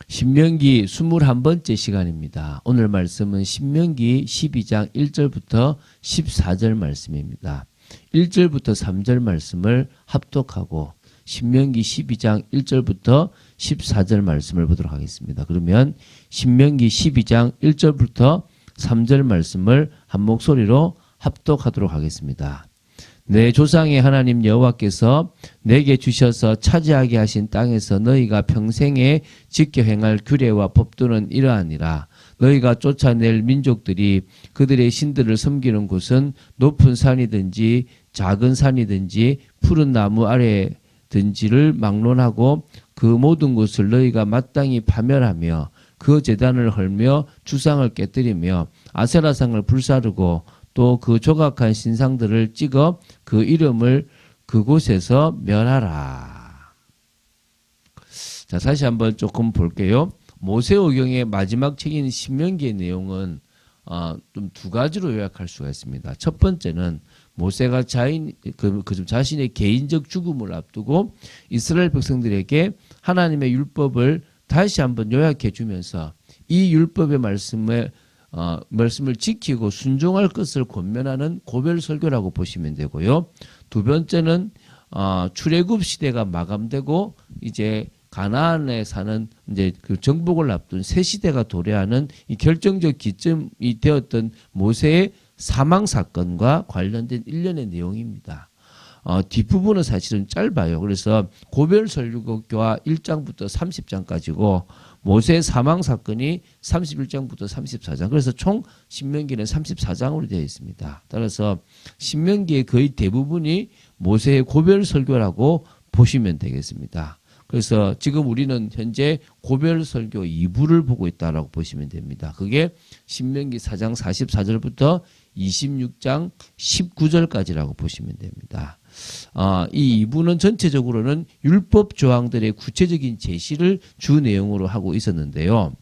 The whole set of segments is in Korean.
신명기 21번째 시간입니다. 오늘 말씀은 신명기 12장 1절부터 14절 말씀입니다. 1절부터 3절 말씀을 합독하고 신명기 12장 1절부터 14절 말씀을 보도록 하겠습니다. 그러면 신명기 12장 1절부터 3절 말씀을 한 목소리로 합독하도록 하겠습니다. 내 조상의 하나님 여호와께서 내게 주셔서 차지하게 하신 땅에서 너희가 평생에 지켜 행할 규례와 법도는 이러하니라. 너희가 쫓아낼 민족들이 그들의 신들을 섬기는 곳은 높은 산이든지 작은 산이든지 푸른 나무 아래든지를 막론하고 그 모든 곳을 너희가 마땅히 파멸하며 그 제단을 헐며 주상을 깨뜨리며 아세라상을 불사르고 또 그 조각한 신상들을 찍어 그 이름을 그곳에서 멸하라. 자, 다시 한번 조금 볼게요. 모세오경의 마지막 책인 신명기의 내용은 좀 두 가지로 요약할 수가 있습니다. 첫 번째는 모세가 자신의 개인적 죽음을 앞두고 이스라엘 백성들에게 하나님의 율법을 다시 한번 요약해 주면서 이 율법의 말씀을 지키고 순종할 것을 권면하는 고별 설교라고 보시면 되고요. 두 번째는 출애굽 시대가 마감되고 이제 가나안에 사는 이제 그 정복을 앞둔 새 시대가 도래하는 이 결정적 기점이 되었던 모세의 사망 사건과 관련된 일련의 내용입니다. 뒷부분은 사실은 짧아요. 그래서 고별 설교가 1장부터 30장까지고 모세의 사망 사건이 31장부터 34장. 그래서 총 신명기는 34장으로 되어 있습니다. 따라서 신명기의 거의 대부분이 모세의 고별 설교라고 보시면 되겠습니다. 그래서 지금 우리는 현재 고별 설교 2부를 보고 있다라고 보시면 됩니다. 그게 신명기 4장 44절부터 26장 19절까지라고 보시면 됩니다. 이 2부는 전체적으로는 율법 조항들의 구체적인 제시를 주 내용으로 하고 있었는데요.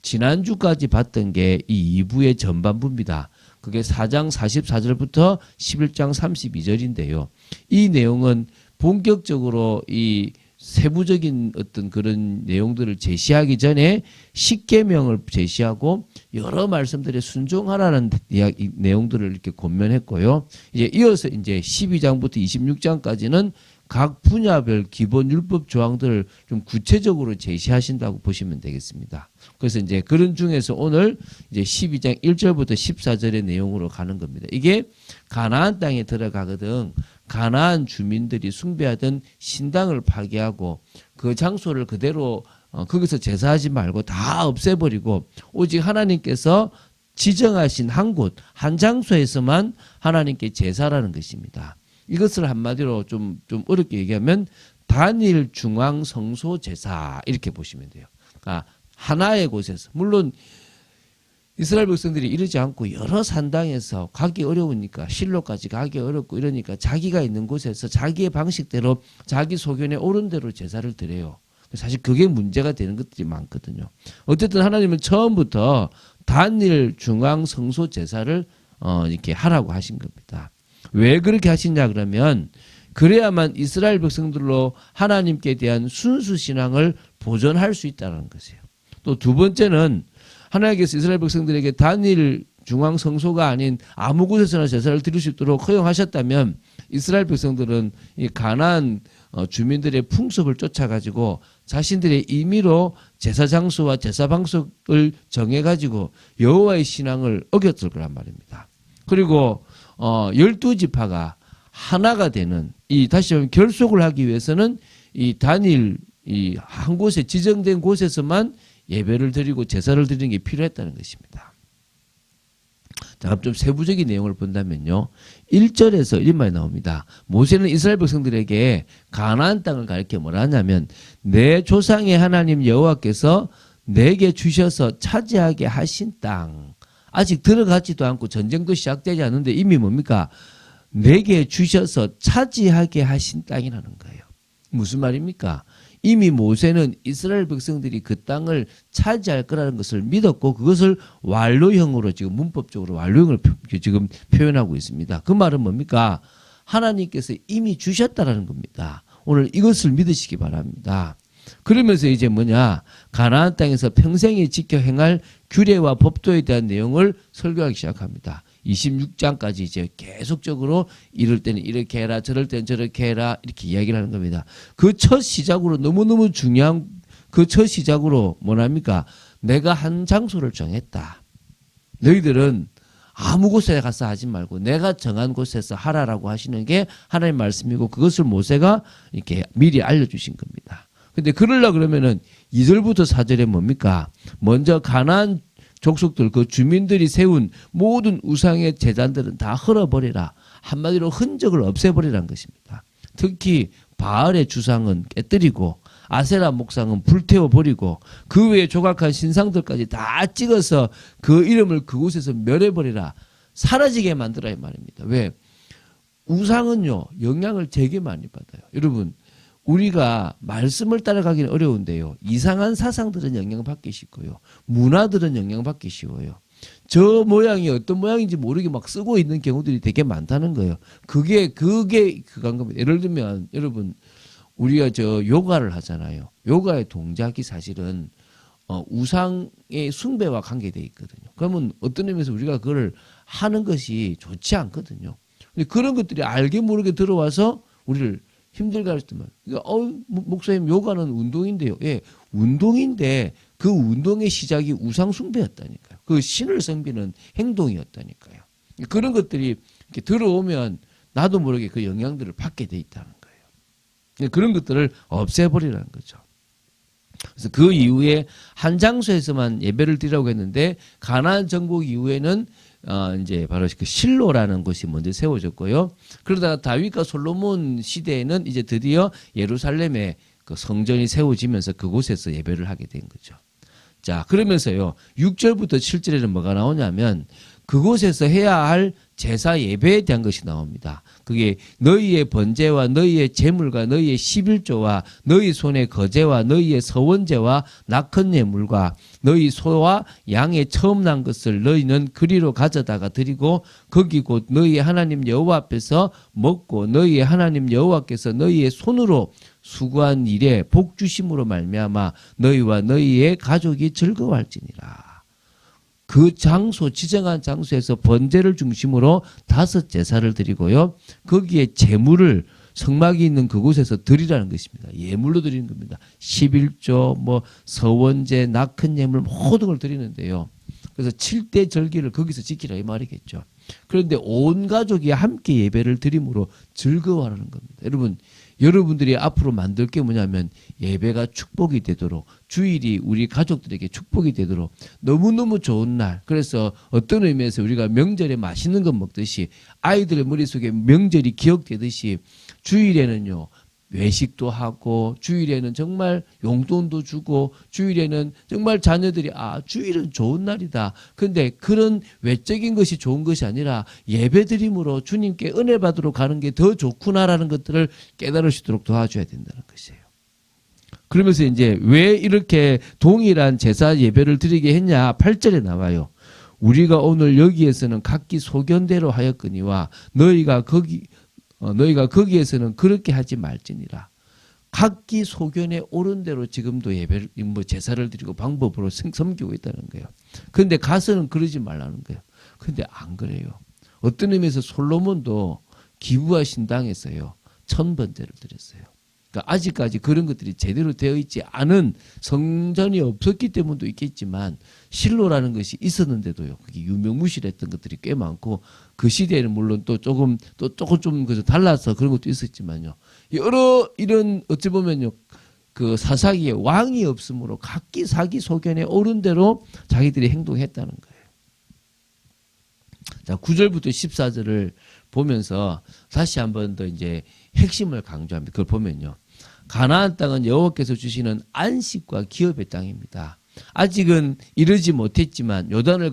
지난주까지 봤던 게 이 2부의 전반부입니다. 그게 4장 44절부터 11장 32절인데요. 이 내용은 본격적으로 이 세부적인 어떤 그런 내용들을 제시하기 전에 십계명을 제시하고 여러 말씀들에 순종하라는 이야기 내용들을 이렇게 권면했고요. 이제 이어서 이제 12장부터 26장까지는 각 분야별 기본 율법 조항들을 좀 구체적으로 제시하신다고 보시면 되겠습니다. 그래서 이제 그런 중에서 오늘 이제 12장 1절부터 14절의 내용으로 가는 겁니다. 이게 가나안 땅에 들어가거든 가나안 주민들이 숭배하던 신당을 파괴하고 그 장소를 그대로 거기서 제사하지 말고 다 없애버리고 오직 하나님께서 지정하신 한 곳, 한 장소에서만 하나님께 제사라는 것입니다. 이것을 한마디로 좀 어렵게 얘기하면 단일 중앙 성소 제사 이렇게 보시면 돼요. 그러니까 하나의 곳에서 물론 이스라엘 백성들이 이러지 않고 여러 산당에서 가기 어려우니까 실로까지 가기 어렵고 이러니까 자기가 있는 곳에서 자기의 방식대로 자기 소견에 옳은 대로 제사를 드려요. 사실 그게 문제가 되는 것들이 많거든요. 어쨌든 하나님은 처음부터 단일 중앙 성소 제사를 이렇게 하라고 하신 겁니다. 왜 그렇게 하시냐 그러면 그래야만 이스라엘 백성들로 하나님께 대한 순수 신앙을 보존할 수 있다는 것이에요. 또 두 번째는 하나님께서 이스라엘 백성들에게 단일 중앙 성소가 아닌 아무 곳에서나 제사를 드릴 수 있도록 허용하셨다면 이스라엘 백성들은 이 가나안 주민들의 풍습을 쫓아가지고 자신들의 임의로 제사 장소와 제사 방식을 정해가지고 여호와의 신앙을 어겼을 거란 말입니다. 그리고 12지파가 하나가 되는 다시 말하면 결속을 하기 위해서는 이 단일 한 곳에 지정된 곳에서만 예배를 드리고 제사를 드리는 게 필요했다는 것입니다. 자, 좀 세부적인 내용을 본다면요. 1절에서 이런 말이 나옵니다. 모세는 이스라엘 백성들에게 가나안 땅을 가리켜 뭐라 하냐면 내 조상의 하나님 여호와께서 내게 주셔서 차지하게 하신 땅. 아직 들어가지도 않고 전쟁도 시작되지 않는데 이미 뭡니까? 내게 주셔서 차지하게 하신 땅이라는 거예요. 무슨 말입니까? 이미 모세는 이스라엘 백성들이 그 땅을 차지할 거라는 것을 믿었고 그것을 완료형으로 지금 문법적으로 완료형을 지금 표현하고 있습니다. 그 말은 뭡니까? 하나님께서 이미 주셨다라는 겁니다. 오늘 이것을 믿으시기 바랍니다. 그러면서 이제 뭐냐, 가나안 땅에서 평생에 지켜 행할 규례와 법도에 대한 내용을 설교하기 시작합니다. 26장까지 이제 계속적으로 이럴 때는 이렇게 해라, 저럴 때는 저렇게 해라, 이렇게 이야기를 하는 겁니다. 그 첫 시작으로 너무너무 중요한 그 첫 시작으로 뭐랍니까? 내가 한 장소를 정했다. 너희들은 아무 곳에 가서 하지 말고 내가 정한 곳에서 하라라고 하시는 게 하나님의 말씀이고, 그것을 모세가 이렇게 미리 알려주신 겁니다. 근데 그러려 그러면은 2절부터 4절에 뭡니까? 먼저 가나안 족속들, 그 주민들이 세운 모든 우상의 제단들은 다 헐어버리라. 한마디로 흔적을 없애버리라는 것입니다. 특히 바알의 주상은 깨뜨리고 아세라 목상은 불태워버리고 그 외에 조각한 신상들까지 다 찍어서 그 이름을 그곳에서 멸해버리라. 사라지게 만들어야 말입니다. 왜? 우상은요, 영향을 되게 많이 받아요. 여러분, 우리가 말씀을 따라가기는 어려운데요, 이상한 사상들은 영향받기 쉽고요, 문화들은 영향받기 쉬워요. 저 모양이 어떤 모양인지 모르게 막 쓰고 있는 경우들이 되게 많다는 거예요. 그게 그건 겁니다. 예를 들면 여러분, 우리가 저 요가를 하잖아요. 요가의 동작이 사실은 우상의 숭배와 관계되어 있거든요. 그러면 어떤 의미에서 우리가 그걸 하는 것이 좋지 않거든요. 근데 그런 것들이 알게 모르게 들어와서 우리를 힘들게 할 수도 있지만, 그러니까 목사님 요가는 운동인데요. 예, 운동인데 그 운동의 시작이 우상 숭배였다니까요. 그 신을 섬기는 행동이었다니까요. 그런 것들이 이렇게 들어오면 나도 모르게 그 영향들을 받게 돼 있다는 거예요. 그런 것들을 없애버리라는 거죠. 그래서 그 이후에 한 장소에서만 예배를 드리라고 했는데, 가나안 정복 이후에는 이제 바로 그 실로라는 곳이 먼저 세워졌고요. 그러다가 다윗과 솔로몬 시대에는 이제 드디어 예루살렘에 그 성전이 세워지면서 그곳에서 예배를 하게 된 거죠. 자, 그러면서요, 6절부터 7절에는 뭐가 나오냐면 그곳에서 해야 할 제사 예배에 대한 것이 나옵니다. 그게 너희의 번제와 너희의 제물과 너희의 11조와 너희 손의 거제와 너희의 서원제와 낙헌 예물과 너희 소와 양의 처음 난 것을 너희는 그리로 가져다가 드리고 거기 곧 너희의 하나님 여호와 앞에서 먹고 너희의 하나님 여호와께서 너희의 손으로 수고한 일에 복 주심으로 말미암아 너희와 너희의 가족이 즐거워할지니라. 그 장소, 지정한 장소에서 번제를 중심으로 5 제사를 드리고요, 거기에 제물을 성막이 있는 그곳에서 드리라는 것입니다. 예물로 드리는 겁니다. 11조, 서원제, 낙헌 예물 모든 걸 드리는데요. 그래서 7대 절기를 거기서 지키라 이 말이겠죠. 그런데 온 가족이 함께 예배를 드림으로 즐거워하라는 겁니다. 여러분들이 앞으로 만들 게 뭐냐면 예배가 축복이 되도록, 주일이 우리 가족들에게 축복이 되도록 너무너무 좋은 날. 그래서 어떤 의미에서 우리가 명절에 맛있는 것 먹듯이 아이들의 머릿속에 명절이 기억되듯이 주일에는요, 외식도 하고 주일에는 정말 용돈도 주고 주일에는 정말 자녀들이 주일은 좋은 날이다. 그런데 그런 외적인 것이 좋은 것이 아니라 예배드림으로 주님께 은혜 받으러 가는 게 더 좋구나라는 것들을 깨달을 수 있도록 도와줘야 된다는 것이에요. 그러면서 이제 왜 이렇게 동일한 제사 예배를 드리게 했냐, 8절에 나와요. 우리가 오늘 여기에서는 각기 소견대로 하였거니와 너희가 거기에서는 그렇게 하지 말지니라. 각기 소견에 옳은 대로 지금도 예배를, 제사를 드리고 방법으로 섬기고 있다는 거예요. 그런데 가서는 그러지 말라는 거예요. 그런데 안 그래요. 어떤 의미에서 솔로몬도 기부하신 땅에서요, 1000번제를 드렸어요. 그러니까 아직까지 그런 것들이 제대로 되어 있지 않은 성전이 없었기 때문도 있겠지만 실로라는 것이 있었는데도요, 그게 유명무실했던 것들이 꽤 많고, 그 시대에는 물론 또 조금 좀 달라서 그런 것도 있었지만요, 여러 이런 어찌 보면요, 그 사사기에 왕이 없으므로 각기 자기 소견에 옳은 대로 자기들이 행동했다는 거예요. 자, 9절부터 14절을 보면서 다시 한번 더 이제 핵심을 강조합니다. 그걸 보면요, 가나안 땅은 여호와께서 주시는 안식과 기업의 땅입니다. 아직은 이르지 못했지만 요단을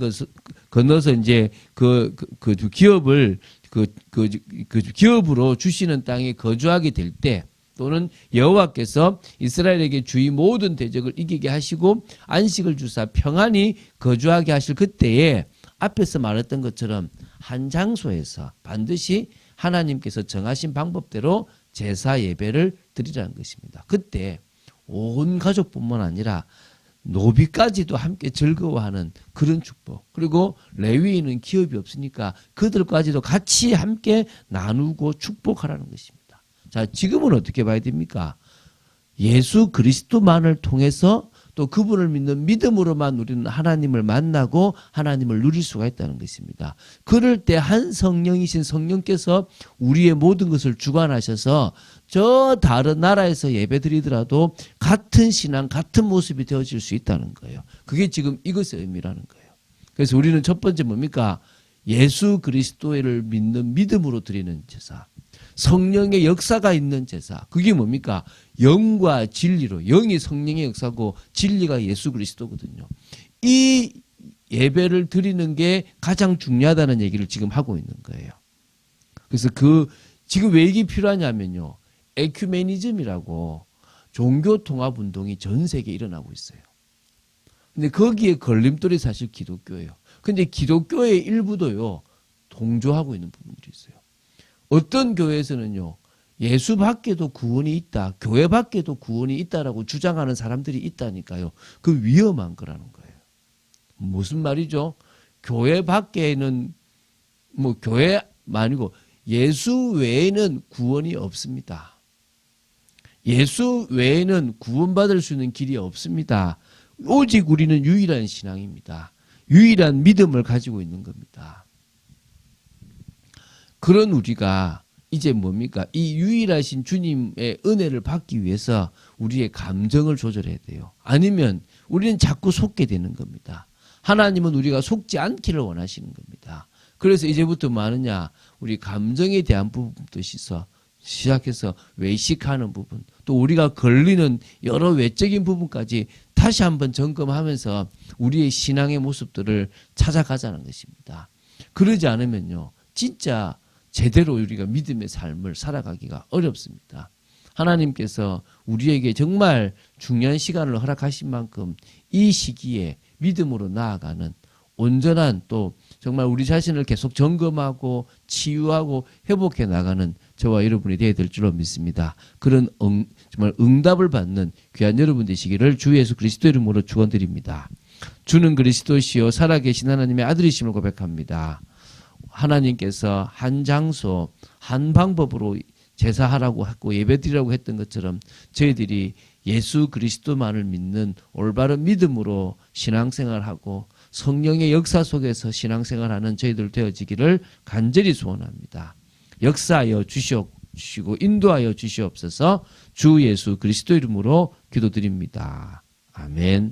건너서 이제 그 기업을 기업으로 주시는 땅에 거주하게 될 때, 또는 여호와께서 이스라엘에게 주의 모든 대적을 이기게 하시고 안식을 주사 평안히 거주하게 하실 그때에 앞에서 말했던 것처럼 한 장소에서 반드시 하나님께서 정하신 방법대로 제사 예배를 드리라는 것입니다. 그때 온 가족뿐만 아니라 노비까지도 함께 즐거워하는 그런 축복. 그리고 레위인은 기업이 없으니까 그들까지도 같이 함께 나누고 축복하라는 것입니다. 자, 지금은 어떻게 봐야 됩니까? 예수 그리스도만을 통해서 또 그분을 믿는 믿음으로만 우리는 하나님을 만나고 하나님을 누릴 수가 있다는 것입니다. 그럴 때 한 성령이신 성령께서 우리의 모든 것을 주관하셔서 저 다른 나라에서 예배드리더라도 같은 신앙, 같은 모습이 되어질 수 있다는 거예요. 그게 지금 이것의 의미라는 거예요. 그래서 우리는 첫 번째 뭡니까? 예수 그리스도를 믿는 믿음으로 드리는 제사. 성령의 역사가 있는 제사. 그게 뭡니까? 영과 진리로. 영이 성령의 역사고 진리가 예수 그리스도거든요. 이 예배를 드리는 게 가장 중요하다는 얘기를 지금 하고 있는 거예요. 그래서 지금 왜 이게 필요하냐면요. 에큐메니즘이라고 종교 통합 운동이 전 세계에 일어나고 있어요. 근데 거기에 걸림돌이 사실 기독교예요. 근데 기독교의 일부도요. 동조하고 있는 부분들이 있어요. 어떤 교회에서는요. 예수 밖에도 구원이 있다. 교회 밖에도 구원이 있다라고 주장하는 사람들이 있다니까요. 그 위험한 거라는 거예요. 무슨 말이죠? 교회 밖에는 교회가 아니고 예수 외에는 구원이 없습니다. 예수 외에는 구원받을 수 있는 길이 없습니다. 오직 우리는 유일한 신앙입니다. 유일한 믿음을 가지고 있는 겁니다. 그런 우리가 이제 뭡니까? 이 유일하신 주님의 은혜를 받기 위해서 우리의 감정을 조절해야 돼요. 아니면 우리는 자꾸 속게 되는 겁니다. 하나님은 우리가 속지 않기를 원하시는 겁니다. 그래서 이제부터 뭐 하느냐? 우리 감정에 대한 부분부터 시작해서 외식하는 부분, 또 우리가 걸리는 여러 외적인 부분까지 다시 한번 점검하면서 우리의 신앙의 모습들을 찾아가자는 것입니다. 그러지 않으면요. 진짜 제대로 우리가 믿음의 삶을 살아가기가 어렵습니다. 하나님께서 우리에게 정말 중요한 시간을 허락하신 만큼 이 시기에 믿음으로 나아가는 온전한 또 정말 우리 자신을 계속 점검하고 치유하고 회복해 나가는 저와 여러분이 되어야 될 줄로 믿습니다. 그런 정말 응답을 받는 귀한 여러분 되시기를 주 예수 그리스도 이름으로 축원드립니다. 주는 그리스도시요 살아계신 하나님의 아들이심을 고백합니다. 하나님께서 한 장소, 한 방법으로 제사하라고 했고 예배드리라고 했던 것처럼 저희들이 예수 그리스도만을 믿는 올바른 믿음으로 신앙생활하고 성령의 역사 속에서 신앙생활하는 저희들 되어지기를 간절히 소원합니다. 역사하여 주시고 인도하여 주시옵소서. 주 예수 그리스도 이름으로 기도드립니다. 아멘.